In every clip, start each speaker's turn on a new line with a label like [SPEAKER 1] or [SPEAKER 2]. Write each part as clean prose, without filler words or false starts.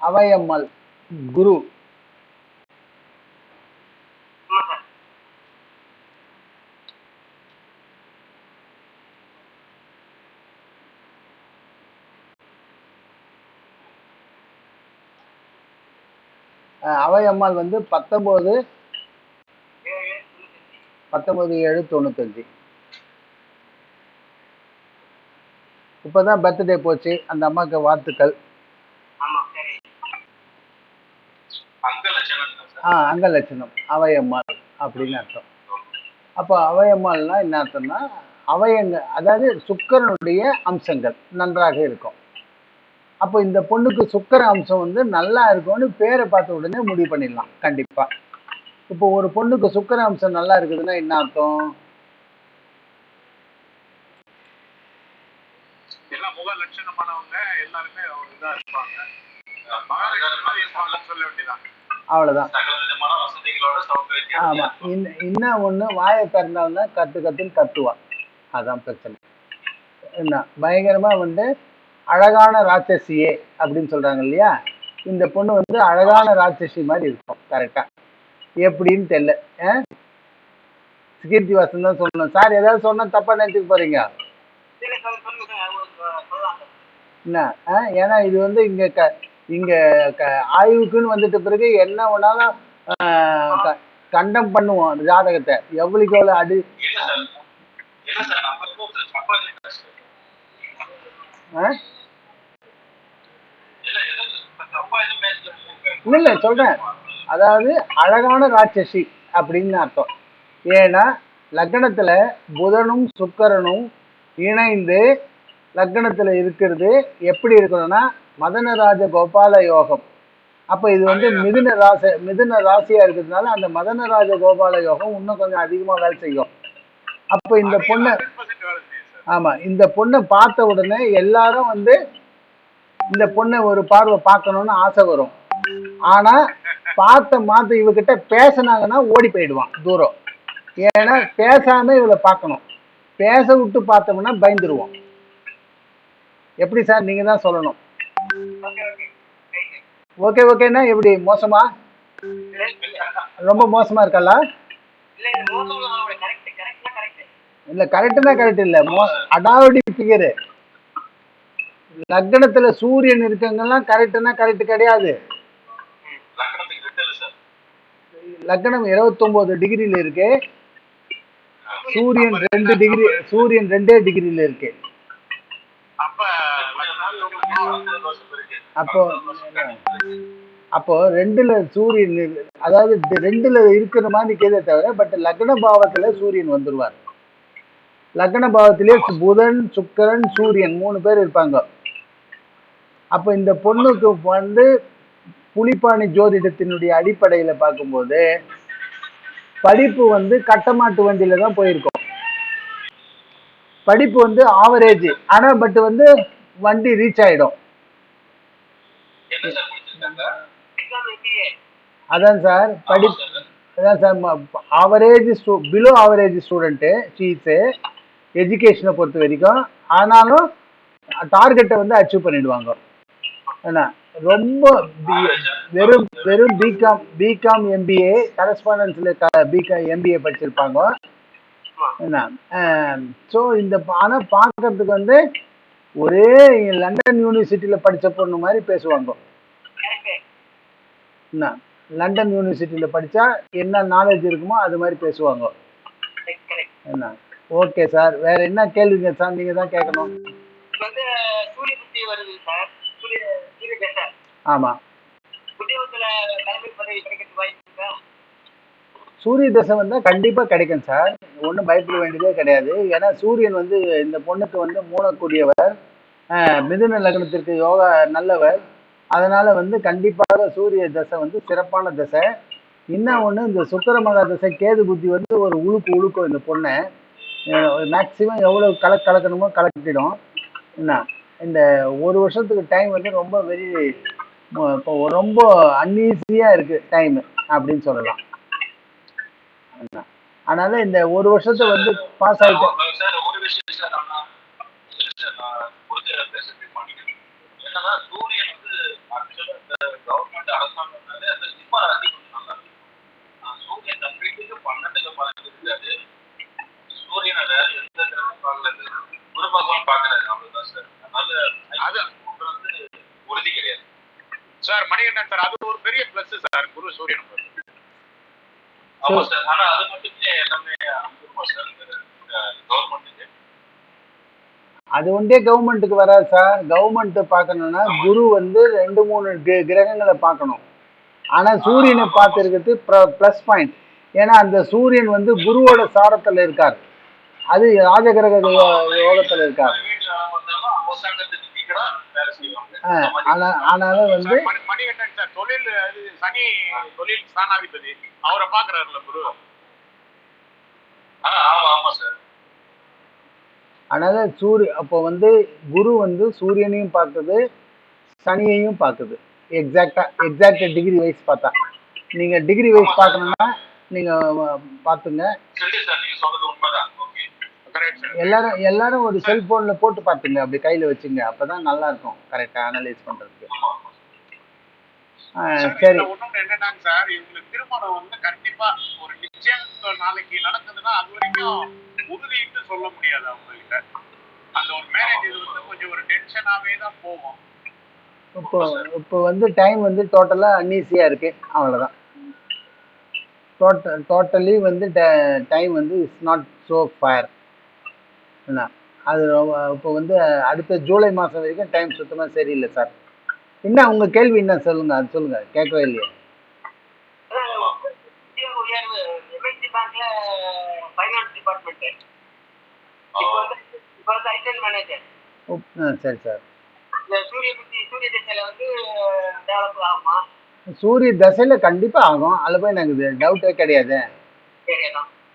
[SPEAKER 1] அவையம்மாள் குரு. அவையம்மாள் வந்து 19/7/95. இப்பதான் பர்த்டே போச்சு. அந்த அம்மாவுக்கு வாழ்த்துக்கள். அங்கலட்சணம் அவையம்மாள் அப்படின்னு அர்த்தம். அப்போ அவையம்மாள்னா என்ன அர்த்தம்னா அதாவது சுக்கிரனுடைய அம்சங்கள் நன்றாக இருக்கும். அப்போ இந்த பொண்ணுக்கு சுக்கிர அம்சம் வந்து நல்லா இருக்கும்னு பேரை பார்த்த உடனே முடிவு பண்ணிடலாம் கண்டிப்பா. இப்போ ஒரு பொண்ணுக்கு சுக்கிர அம்சம் நல்லா இருக்குதுன்னா என்ன அர்த்தம்? அவ்வளவுதான். ஆமா, இன்னும் ஒண்ணு வாயை திறந்தால்னா கத்துன்னு கத்துவா. அதான் பிரச்சனை. என்ன பயங்கரமா வந்து அழகான ராட்சசியே அப்படின்னு சொல்றாங்க இல்லையா, இந்த பொண்ணு வந்து அழகான ராட்சசி மாதிரி இருக்கும். கரெக்டா எப்படின்னு தெரியல. கீர்த்தி வாசன் தான் சொல்லணும். சார் ஏதாவது சொன்னா தப்பா நினைச்சுக்க போறீங்க என்ன? ஏன்னா இது வந்து இங்க ஆய்வுக்குன்னு வந்துட்ட பிறகு என்ன வேணாலும் கண்டம் பண்ணுவோம் ஜாதகத்தை. எவ்வளவுக்கு எவ்வளவு அடி இல்ல சொல்றேன். அதாவது அழகான ராட்சசி அப்படின்னு அர்த்தம். ஏன்னா லக்னத்துல புதனும் சுக்கிரனும் இணைந்து லக்னத்துல இருக்கிறது எப்படி இருக்கணும்னா மதனராஜ கோபால யோகம். அப்ப இது வந்து மிதுன ராசியா இருக்கிறதுனால அந்த மதனராஜ கோபால யோகம் இன்னும் கொஞ்சம் அதிகமா வேலை செய்யும். அப்ப இந்த பொண்ணை இந்த பொண்ணை பார்த்த உடனே எல்லாரும் வந்து இந்த பொண்ணை ஒரு பார்வை பார்க்கணும்னு ஆசை வரும். ஆனா மாத்த இவகிட்ட பேசினாங்கன்னா ஓடி போயிடுவான் தூரம். ஏன்னா பேசாம இவளை பார்க்கணும். பேச விட்டு பார்த்தோம்னா பயந்துருவோம். எப்படி சார் நீங்க தான் சொல்லணும். ஓகேன்னா எப்படி மோசமா? ரொம்ப மோசமா இருக்கல? இல்ல கரெக்ட்னா கரெக்ட் இல்ல, அடாவடி பிகர். லக்னத்துல சூரியன் இருக்கவங்கலாம் கரெக்ட்னா கரெக்ட் கிடையாது. லக்னம் 29 டிகிரில இருக்கு, சூரியன் 2 டிகிரில இருக்கு. அப்போ 2ல சூரியன், அதாவது 2ல இருக்கிற மாதிரி கேதே தவிர பட் லக்ன பாவத்துல சூரியன் வந்துருவார். லக்ன பாவத்திலே புதன் சுக்கிரன் சூரியன் 3 பேர் இருப்பாங்க. அப்ப இந்த பொண்ணுக்கு வந்து புலிப்பாணி ஜோதிடத்தினுடைய அடிப்படையில பார்க்கும்போது படிப்பு வந்து கட்டமாட்டு வண்டியில தான் போயிருக்கும். படிப்பு வந்து ஆவரேஜ். ஆனா பட் வந்து வண்டி ரீச் ஆயிடும். அதான் சார் படிப்பு. அதான் sir average below average student சீஸ் எஜுகேஷனை பொறுத்த வரைக்கும். ஆனாலும் டார்கெட்டை வந்து அச்சீவ் பண்ணிடுவாங்க. என்ன ரொம்ப வெறும் பிகாம் எம்பிஏ கரஸ்பாண்டன்ஸ்ல எம்பிஏ படிச்சிருப்பாங்க. என்ன ஸோ இந்த ஆனா பார்க்கறதுக்கு வந்து ஒரே லண்டன் யூனிவர்சிட்டியில படிச்ச பொண்ணு மாதிரி பேசுவாங்க. என்ன லண்டன் யூனிவர்சிட்டியில படிச்சா என்ன நாலேஜ் இருக்குமோ அது மாதிரி பேசுவாங்க. என்ன ஓகே சார், வேற என்ன கேள்விங்க சார் நீங்க தான் கேட்கணும். ஆமா, சூரிய தசை வந்தா கண்டிப்பா கிடைக்கும் சார், ஒன்றும் பயப்பட வேண்டியதே கிடையாது. ஏன்னா சூரியன் வந்து இந்த பொண்ணுக்கு வந்து மூலக்கூடியவர், மிதுன லக்னத்திற்கு யோகா நல்லவர். அதனால வந்து கண்டிப்பாக சூரிய தசை வந்து சிறப்பான தசை. இன்னும் ஒண்ணு, இந்த சுக்கிர மகா தசை கேது புத்தி வந்து ஒரு உழுக்கும் இந்த பொண்ணை. மேக்சிமம் எவ்வளவு கலக்கணுமோ கலக்கிடும். என்ன இந்த ஒரு வருஷத்துக்கு டைம் வந்து ரொம்ப ரொம்ப அன்ஈஸியா இருக்கு டைம் அப்படின்னு சொல்லலாம். அதனால இந்த ஒரு வருஷத்தை வந்து பாஸ் ஆயிட்டோம்.
[SPEAKER 2] சார் அது ஒரு பெரிய பிளஸ் சார் குரு சூரியன். ஆமா சார். ஆனா அது மட்டுமே எல்லாமே சார் கவர்மெண்ட்டுக்கு.
[SPEAKER 1] அது ஒன்றே கவர்மெண்ட்டுக்கு வராது சார். கவர்மெண்ட் பார்க்கணும்னா குரு வந்து 2-3 கிரகங்களை பார்க்கணும். ஆனா சூரியனை பார்த்துருக்கிறது ப்ளஸ் பாயிண்ட். ஏன்னா அந்த சூரியன் வந்து குருவோட சாரத்துல இருக்கார். அது ராஜகிரக யோகத்துல இருக்கார். ஆனால வந்து
[SPEAKER 2] மணிகண்டன் சார் தொழில் சனி தொழில் ஸ்தானாதிபதி அவரை பாக்குறாருல குரு. ஆமா ஆமா சார்.
[SPEAKER 1] அதனால அப்போ வந்து குரு வந்து சூரியனையும் பார்க்குது, சனியையும் பார்க்குது. எக்ஸாக்ட் டிகிரி வைஸ் பார்த்தா. நீங்க டிகிரி வைஸ் பார்க்கணும்னா நீங்க பாத்துங்க. எல்லாரும் ஒரு செல்போன்ல போட்டு பாத்துங்க, அப்படி கையில வச்சுங்க. அப்பதான் நல்லா இருக்கும் கரெக்டா அனலைஸ் பண்றதுக்கு.
[SPEAKER 2] சரி. என்னன்னாங்க சார், இவங்களுக்கு திருமணம் வந்து கண்டிப்பா ஒரு நிச்சயம் நாளைக்கு நடக்குதுன்னா அது வரைக்கும் உறுதிட்டு சொல்ல முடியாது அவங்க கிட்ட. அந்த ஒரு மேரேஜ் இது வந்து கொஞ்சம் ஒரு டென்ஷனாவே தான் போகும்.
[SPEAKER 1] இப்போ வந்து டைம் வந்து டோட்டலா அன்ஈஸியா இருக்கு, அவ்வளவுதான். டோட்டலி வந்து டைம் வந்து இஸ் நாட் ஸோ ஃபேர். என்ன அது இப்போ வந்து அடுத்த ஜூலை மாதம் வரைக்கும் டைம் சுத்தமாக சரியில்லை சார். என்ன உங்கள் கேள்வி என்ன சொல்லுங்க, அது சொல்லுங்க, கேட்கவே இல்லையே. சரி சார். சூரிய தசையில கண்டிப்பா ஆகும், அதுல போய் எனக்கு டவுட்டே கிடையாது.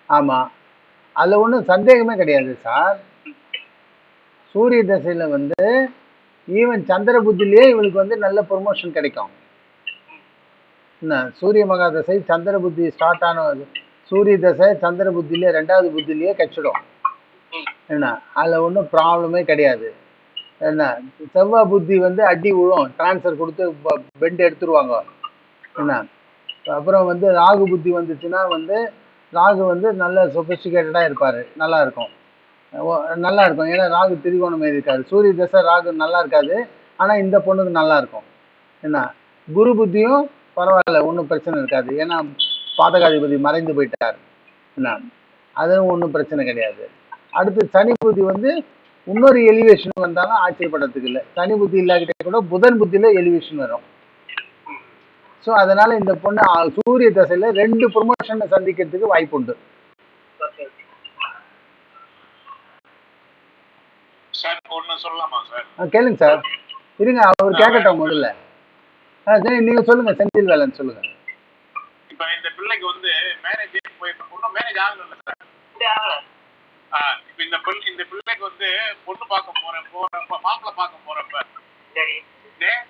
[SPEAKER 1] ஆமா, அதுல ஒன்றும் சந்தேகமே கிடையாது சார். சூரிய தசையில வந்து ஈவன் சந்திர புத்திலேயே இவளுக்கு வந்து நல்ல ப்ரொமோஷன் கிடைக்கும். என்ன சூரிய மகா தசை சந்திர புத்தி ஸ்டார்ட் ஆன சூரிய தசை சந்திர புத்திலேயே 2வது புத்திலேயே கச்சிடும். என்ன அதுல ஒன்றும் ப்ராப்ளமே கிடையாது. என்ன செவ்வாய் புத்தி வந்து அடி விழும், டிரான்ஸ்ஃபர் கொடுத்து பெண்ட் எடுத்துருவாங்க. என்ன அப்புறம் வந்து ராகு புத்தி வந்துச்சுன்னா வந்து ராகு வந்து நல்ல சொபிஸ்டிகேட்டடாக இருப்பார், நல்லா இருக்கும். ஏன்னா ராகு திரிகோணமே இருக்காது. சூரிய தசை ராகு நல்லா இருக்காது, ஆனால் இந்த பொண்ணுக்கு நல்லா இருக்கும். என்ன குரு புத்தியும் பரவாயில்ல, ஒன்றும் பிரச்சனை இருக்காது, ஏன்னா பாதகாதிபதி மறைந்து போயிட்டார். என்ன அதுவும் ஒன்றும் பிரச்சனை கிடையாது. அடுத்து சனி புத்தி வந்து இன்னொரு எலிவேஷன் வந்தாலும் ஆச்சரியப்படுறதுக்கு இல்லை. சனி புத்தி இல்லாக்கிட்டே கூட புதன் புத்தியில எலிவேஷன் வரும். ஸோ அதனால இந்த பொண்ணு சூரிய தசையில 2 ப்ரொமோஷனை சந்திக்கிறதுக்கு வாய்ப்பு உண்டு. கேளுங்க சார், இருங்க அவர் கேட்கட்டும் முதல்ல. நீங்க சொல்லுங்க, செந்தில் வேலன் சொல்லுங்க.
[SPEAKER 2] இப்ப இந்த பிள்ளைக்கு வந்து மேரேஜ் மேரேஜ் ஆகல சார். இப்ப இந்த பிள்ளைக்கு வந்து பொண்ணு பார்க்க போறப்ப மாப்பிள்ளை பார்க்க போறப்ப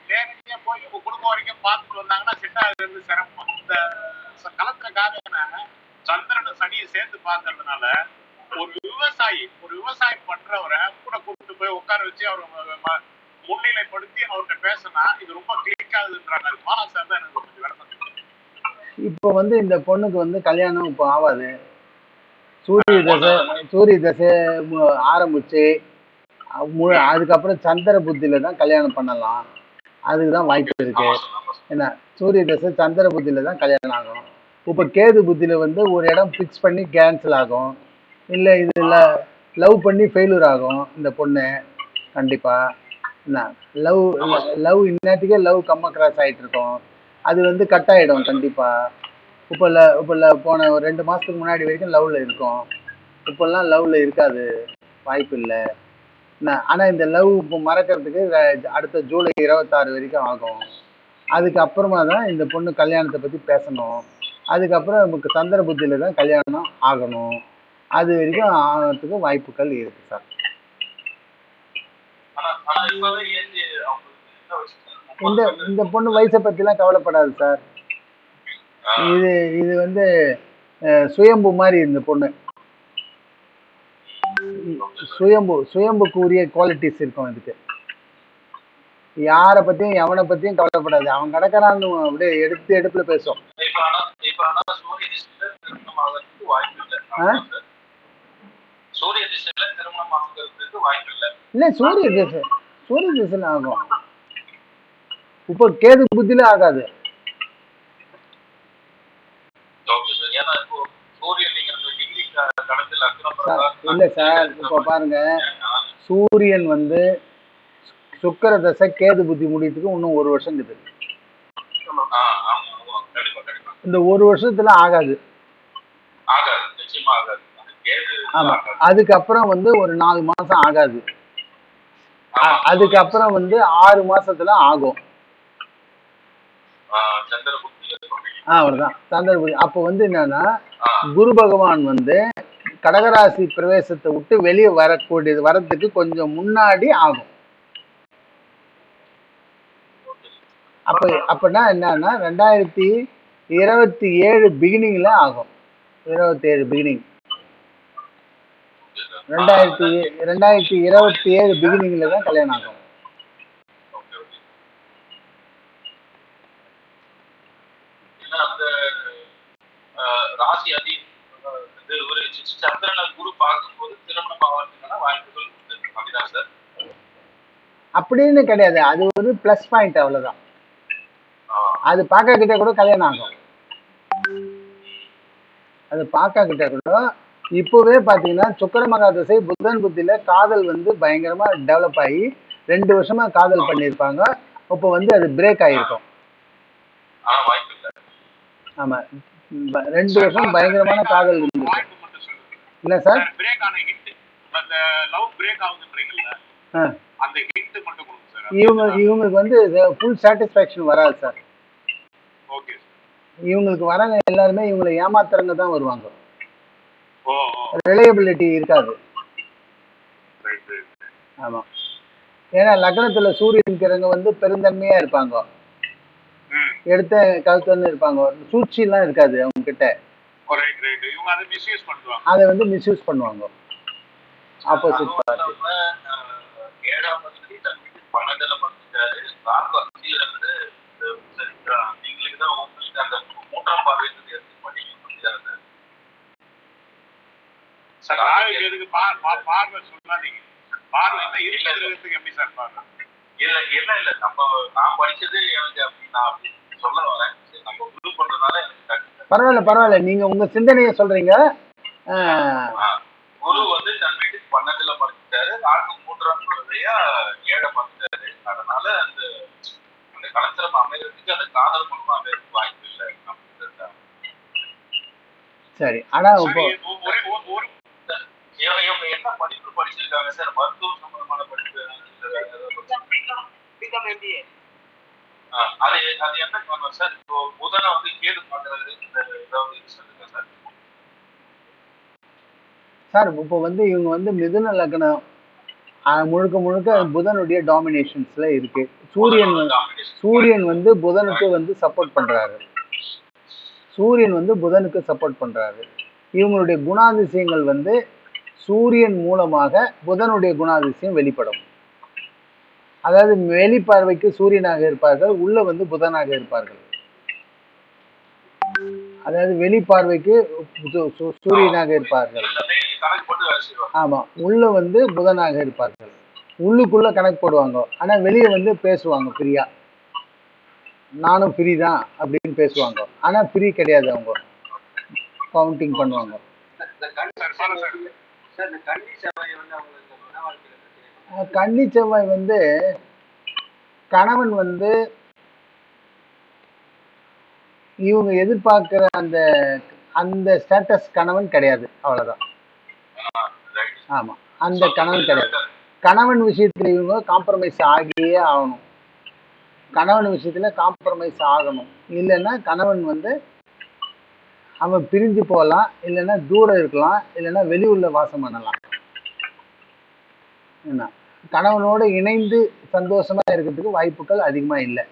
[SPEAKER 2] நேரடியா போய் குடும்பம் வரைக்கும் பார்த்துட்டு வந்தாங்கன்னா செட் ஆகுறது சிரமம். இந்த கலத்துல காரணம் சந்திரன் சனியை சேர்த்து பார்க்கறதுனால ஒரு விவசாயி பண்றவரை கூட கூப்பிட்டு போய் உட்கார வச்சு அவர் முன்னிலைப்படுத்தி அவர்கிட்ட பேசினா இது ரொம்ப கிளிக் ஆகுதுன்றாங்க. அது மாசார் தான் எனக்கு கொஞ்சம் விளக்கம்.
[SPEAKER 1] இப்போ வந்து இந்த பொண்ணுக்கு வந்து கல்யாணம் இப்போ ஆகாது. சூரிய தசை ஆரம்பிச்சு அதுக்கப்புறம் சந்திர புத்தியில தான் கல்யாணம் பண்ணலாம், அதுக்குதான் வாய்ப்பு இருக்கு. ஏன்னா சூரிய தசை சந்திர புத்தியில தான் கல்யாணம் ஆகும். இப்போ கேது புத்தியில வந்து ஒரு இடம் ஃபிக்ஸ் பண்ணி கேன்சல் ஆகும், இல்லை இதுல லவ் பண்ணி ஃபெயிலூர் ஆகும் இந்த பொண்ணு கண்டிப்பா. என்ன லவ் இன்னத்துக்கே லவ் கம்ம கிராஸ் ஆகிட்டு இருக்கோம், அது வந்து கட் ஆகிடும் கண்டிப்பா. இப்போ போன ஒரு 2 மாதத்துக்கு முன்னாடி வரைக்கும் லவ்ல இருக்கும், இப்போல்லாம் லவ்ல இருக்காது, வாய்ப்பு இல்லை. என்ன ஆனால் இந்த லவ் இப்போ மறக்கிறதுக்கு அடுத்த ஜூலை 26 வரைக்கும் ஆகும். அதுக்கப்புறமா தான் இந்த பொண்ணு கல்யாணத்தை பற்றி பேசணும். அதுக்கப்புறம் நமக்கு சந்திர புத்தியில தான் கல்யாணம் ஆகணும், அது வரைக்கும் ஆகிறதுக்கு வாய்ப்புகள் இருக்கு சார். இந்த பொண்ணு வயசை பற்றிலாம் கவலைப்படாது சார். இது வந்து சுயம்பு மாதிரி இந்த பொண்ணு. சுயம்புக்கு உரிய குவாலிட்டிஸ் இருக்கும் இதுக்கு. யாரை பத்தியும் எவனை பத்தியும் கவலைப்படாது, அவன் கிடக்கிறான்னு அப்படியே எடுப்புல பேசும். இல்ல சூரிய திசையில ஆகும். இப்போ கேது புத்தியில ஆகாது. இல்ல சார், இப்போ பாருங்க, சூரியன் வந்து சுக்கிர தசை கேது புத்தி முடியறதுக்கு இன்னும் 1 வருஷம் இருக்குது. இந்த 1 வருஷத்துல ஆகாது. ஆமா, அதுக்கப்புறம் வந்து ஒரு 4 மாசம் ஆகாது. அதுக்கப்புறம் வந்து 6 மாசத்துல ஆகும். அவ்வளவுதான் சந்திர புத்தி. அப்போ வந்து என்னன்னா, குரு பகவான் வந்து கடகராசி பிரவேசத்தை விட்டு வெளியே வரதுக்கு கொஞ்சம் முன்னாடி ஆகும். அப்படின்னா என்னன்னா 2027 பிகினிங்ல ஆகும். 27 பிகினிங், 2027 பிகினிங்ல தான் கல்யாணம் ஆகும். அப்படின்னு கிடையாது, அது ஒரு பிளஸ் பாயிண்ட், அவ்வளவுதான். அது பார்க்க கிட்ட கூட கல்யாணம் ஆகும். அது பார்க்க கிட்ட கூட இப்பவே பாத்தீங்கன்னா சுக்கிர மகாதசை புதன் புத்தியில காதல் வந்து பயங்கரமா டெவலப் ஆகி 2 வருஷமா காதல் பண்ணியிருப்பாங்க. இப்போ வந்து அது பிரேக் ஆயிருக்கும். ஆமா, 2 வருஷம் பயங்கரமான காதல் இருந்திருக்கு. இல்ல சார், இவங்களுக்கு வந்து ஃபுல் சாட்டிஸ்ஃபேக்ஷன் வராது சார். இவங்களுக்கு வரவங்க எல்லாருமே இவங்களை ஏமாத்துறவங்க தான் வருவாங்க. ரிலையபிலிட்டி இருக்காது. ஆமா, ஏன்னா லக்னத்துல சூரியன் கிரங்க வந்து பெருந்தன்மையா இருப்பாங்க, எடுத்த கழுத்துன்னு இருப்பாங்க, சூழ்ச்சி எல்லாம் இருக்காது அவங்க கிட்ட. அதை வந்து மிஸ்யூஸ் பண்ணுவாங்க ஆப்போசிட் பார்ட்டி. பரவாயில்ல பரவாயில்ல, நீங்க உங்க சிந்தனையை சொல்றீங்க. குரு வந்து தன் வீட்டுக்கு 12ல மறைஞ்சிட்டாரு, ராகு 3ஆம் குழந்தையா 7 மறைஞ்சிட்டாரு. அதனால அந்த கலத்திரம் அமைகிறதுக்கு அந்த காதல் மூலமா அமைகிறதுக்கு வாய்ப்பு இல்லை. சரி, ஆனா இப்போ இவங்க என்ன படிப்பு படிச்சிருக்காங்க சார்? மருத்துவ சம்பந்தமான படிப்பு. அது என்ன காரணம் சார்? இப்போ புதனை வந்து கேது பார்க்கறது ஏதாவது சொல்லுங்க சார். சார் இப்போ வந்து இவங்க வந்து மிதுன லக்னம் முழுக்க முழுக்க புதனுடைய டாமினேஷன்ஸ்ல இருக்கு. சூரியன் வந்து புதனுக்கு வந்து சப்போர்ட் பண்றாரு. இவங்களுடைய குணாதிசயங்கள் வந்து சூரியன் மூலமாக புதனுடைய குணாதிசயம் வெளிப்படும். அதாவது வெளிப்பார்வைக்கு சூரியனாக இருப்பார்கள், உள்ள வந்து புதனாக இருப்பார்கள். அதாவது வெளிப்பார்வைக்கு சூரியனாக இருப்பார்கள், ஆமா, உள்ள வந்து புதனாக இருப்பார்கள். உள்ளுக்குள்ள கணக்கு போடுவாங்க, ஆனா வெளியே வந்து பேசுவாங்க ஃப்ரீயா. நானும் ஃப்ரீ தான் அப்படின்னு பேசுவாங்க, ஆனா ஃப்ரீ கிடையாது. அவங்க கவுண்டிங் பண்ணுவாங்க. கன்னி செவ்வாய் வந்து கணவன் வந்து இவங்க எதிர்பார்க்கிற அந்த அந்த ஸ்டேட்டஸ் கணவன் கிடையாது, அவ்வளவுதான். ஆமா, அந்த கணவன் கிடையாது. கணவன் விஷயத்துல இவங்க காம்ப்ரமைஸ் ஆகியே ஆகணும். இல்லைன்னா கணவன் வந்து அவன் பிரிஞ்சு போகலாம், இல்லைன்னா தூரம் இருக்கலாம், இல்லைன்னா வெளியூர்ல வாசம் பண்ணலாம். என்ன, கணவனோடு இணைந்து சந்தோஷமா இருக்கிறதுக்கு வாய்ப்புகள் அதிகமா இல்லை.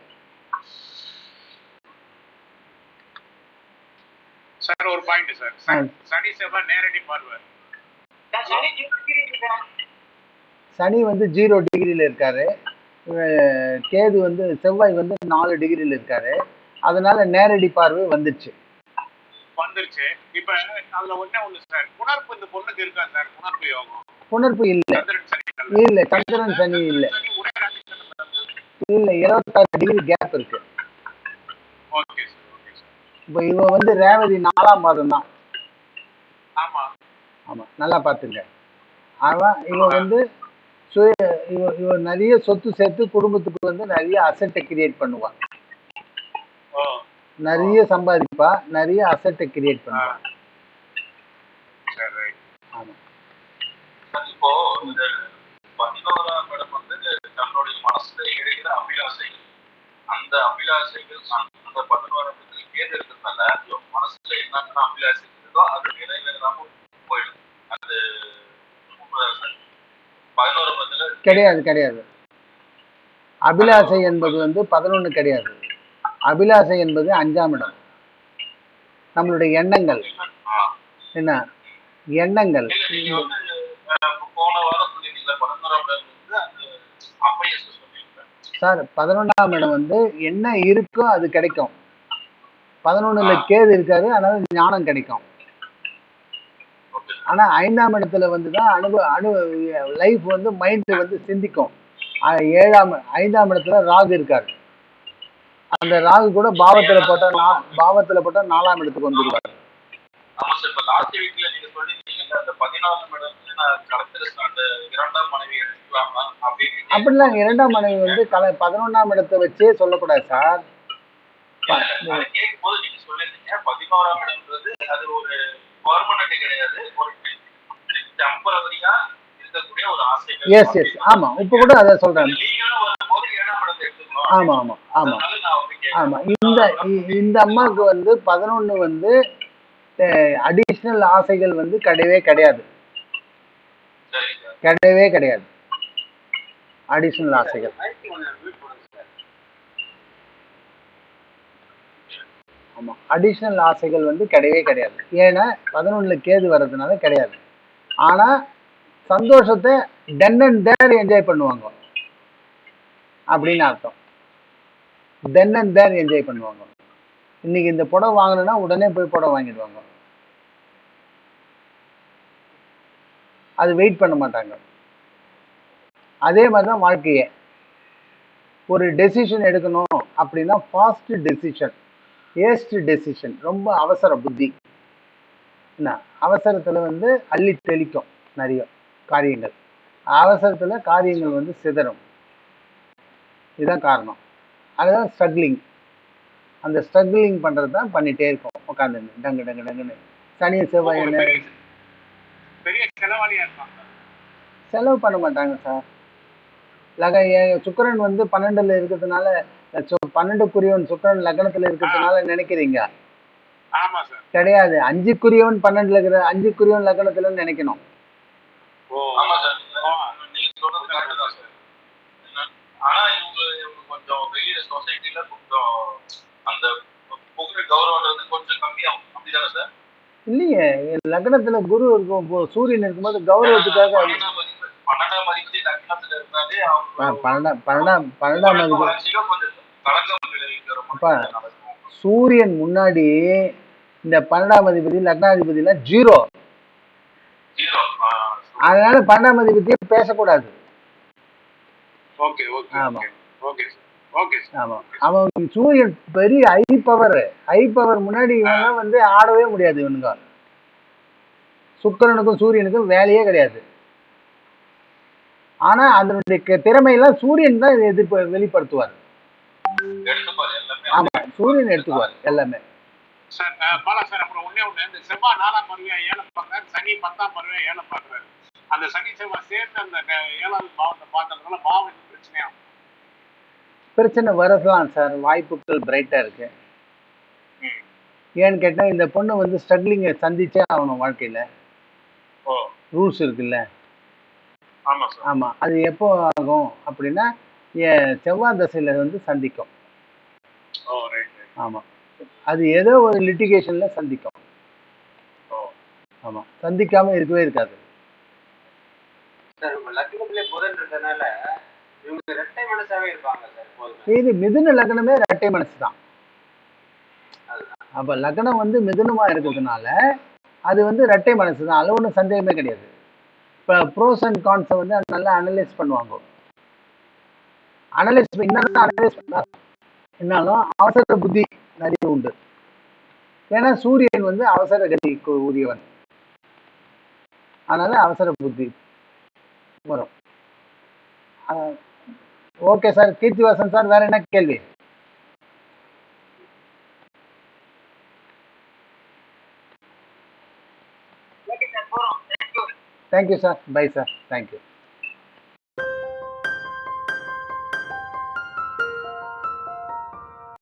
[SPEAKER 2] சார் ஒரு பாயிண்ட் சார், சனி செவ்வாய் நேரடி பார்வை.
[SPEAKER 1] சனி வந்து 0 டிகிரியில இருக்காரு, கேது வந்து செவ்வாய் வந்து 4 டிகிரியில இருக்காரு. அதனால நேரடி பார்வை வந்துருச்சு.
[SPEAKER 2] இப்ப அதுல ஒண்ணு சார், புணர்ப்பு இந்த பொண்ணுக்கு இருக்கா சார்?
[SPEAKER 1] புணர்ப்பு இல்ல, சந்திரன் சனி இல்ல. இல்ல 26 டிகிரி கேப் இருக்கு.
[SPEAKER 2] Okay sir, okay sir.
[SPEAKER 1] இப்போ இவ வந்து ரேவதி 4ஆம் பாதம் தான்.
[SPEAKER 2] ஆமா.
[SPEAKER 1] ஆமா, நல்லா பாத்துங்க. இவ வந்து சுய இவ நிறைய சொத்து சேர்த்து குடும்பத்துக்கு வந்து நிறைய அசெட்டை கிரியேட் பண்ணுவா. நிறைய சம்பாதிப்பா, நிறைய அசெட்டை கிரியேட் பண்ணுவா. ஆமா.
[SPEAKER 2] இப்போ இந்த 11ஆம் இடம் வந்து நம்மளுடைய மனசுல இருக்கிற அபிலாசை, அந்த அபிலாசைகள் அந்த 11ஆம் இடத்துல கேது இருக்கிறதுனால மனசுல என்னென்ன அபிலாசை இருக்கோ அது நிறைவேறாம போயிடும். அது 11ஆம் இடத்துல
[SPEAKER 1] கிடையாது. அபிலாசை என்பது வந்து 11 கிடையாது. அபிலாசை என்பது 5ஆம் இடம். நம்மளுடைய எண்ணங்கள் என்ன எண்ணங்கள்.
[SPEAKER 2] போன வாரம் சொல்லிட்டீங்க 11ஆம் இடம் வந்து
[SPEAKER 1] சார் 11ஆம் இடம் வந்து என்ன இருக்கோ அது கிடைக்கும். 11ல கேது இருக்காது, அதனால ஞானம் கிடைக்கும். ஆனா 5ஆம் இடத்துல வந்துதான் லைஃப் வந்து மைண்ட் வந்து சிந்திக்கும். 5ஆம் இடத்துல ராகு இருக்காரு. அந்த ராகு கூட பாவத்துல போட்டா 4ஆம் இடத்துக்கு வந்துருவாரு. அப்படிலாம் 2ஆம் மனைவி வந்து 11ஆம் இடத்தை வச்சே சொல்லக்கூடாது சார். எஸ் எஸ் ஆமா, இப்ப கூட அத சொல்றேன். ஆமா ஆமா ஆமா ஆமா. இந்த அம்மாவுக்கு வந்து 11 வந்து அடிஷனல் ஆசைகள் வந்து கிடையாது. அடிஷனல் ஆசைகள். ஆமா, அடிஷனல் ஆசைகள் வந்து கிடையாது. ஏன்னா 11ல கேது வர்றதுனால கிடையாது. ஆனா சந்தோஷத்தை தென் அண்ட் தேர் என்ஜாய் பண்ணுவாங்க அப்படின்னு அர்த்தம். தென் அண்ட் தேர் என்ஜாய் பண்ணுவாங்க. இன்னைக்கு இந்த புடவை வாங்கணும்னா உடனே போய் புடவை வாங்கிடுவாங்க. அது வெயிட் பண்ண மாட்டாங்க. அதே மாதிரிதான் வாழ்க்கையே. ஒரு டெசிஷன் எடுக்கணும் அப்படின்னா ஃபாஸ்ட் டெசிஷன், ஏஸ்ட் டெசிஷன், ரொம்ப அவசர புத்தி. என்ன அவசரத்துல வந்து அள்ளி தெளிக்கும் நிறைய காரியங்கள். அவசரத்துல காரியங்கள் வந்து சிதறும். இதுதான் காரணம். அதுதான் ஸ்ட்ரகிளிங். அந்த ஸ்ட்ரகிளிங் பண்றது தான் பண்ணிட்டே இருக்கும் உட்காந்து டங்கு டங்கு டங்குன்னு. சனி செவ்வாய் பெரிய செலவு பண்ண மாட்டாங்க சார். சுக்கிரன் வந்து 12ல இருக்கிறதுனால, 12க்குரியவன் சுக்கிரன் லக்னத்துல இருக்கிறதுனால நினைக்கிறீங்க. கிடையாது. 5க்குரியவன் 12ல இருக்கிற 5க்குரியவன் லக்னத்துல நினைக்கணும். இல்லையே, லக்னத்துல குரு இருக்கும், சூரியன் இருக்கும்போது கௌரவத்துக்காக 12ஆம் சூரியன் முன்னாடி இந்த 12ஆம் அதிபதி லக்னாதிபதி எல்லாம் 0. அதனால 12ஆம் அதிபதியை பேசக்கூடாது. ஆமா ஆமா. அவன் சூரியன் பெரிய ஹை பவர் முன்னாடி இவன் வந்து ஆடவே முடியாது. இவனுங்க சுக்கிரனுக்கும் சூரியனுக்கும் வேலையே கிடையாது. ஆனா அதனுடைய திறமையெல்லாம் சூரியன் தான் வெளிப்படுத்துவார். ஆமா, சூரியன் எடுத்துக்குவார் எல்லாமே.
[SPEAKER 2] சார் பாலா சார், அப்புறம் ஒண்ணே ஒண்ணு, இந்த செவ்வாய் 4ஆம் பார்வையா 7 பார்க்கறாரு, சனி 10ஆம் பார்வையா 7 பார்க்கறாரு. அந்த சனி செவ்வாய் சேர்ந்து அந்த 7வது பாவத்தை பார்க்கறதுனால பாவம் பிரச்சனையா?
[SPEAKER 1] பிரச்சனை வரலாம் சார், வாய்ப்புகள் பிரைட்டா இருக்கு. ஏன்னு கேட்டா இந்த பொண்ணு வந்து ஸ்ட்ரகிளிங்கை சந்திச்சே ஆகணும் வாழ்க்கையில. ரூல்ஸ் இருக்குல்ல. ஆமா, அது எப்போ ஆகும் அப்படின்னா செவ்வாய் தசையில வந்து சந்திக்கும். ஆமா, அது ஏதோ ஒரு லிட்டிகேஷன்ல சந்திக்கும். ஆமா, சந்திக்காம இருக்கவே இருக்காது. இது மிதுன லக்னமே இரட்டை மனசு தான். அப்ப லக்னம் வந்து மிதுனமா இருக்கிறதுனால அது வந்து இரட்டை மனசு தான். அதுல ஒன்றும் சந்தேகமே கிடையாது. இப்போ ப்ரோஸ் அண்ட் கான்ஸை வந்து நல்லா அனலைஸ் பண்ணுவாங்க. அனலைஸ் பண்ணார். என்னாலும் அவசர புத்தி நிறைய உண்டு. ஏன்னா சூரியன் வந்து அவசர கதிக்கு உரியவன், அதனால அவசர புத்தி வரும். Okay sir. கீர்த்திவாசன் சார், வேற என்ன கேள்வி? Thank you sir. Bye sir. Thank you.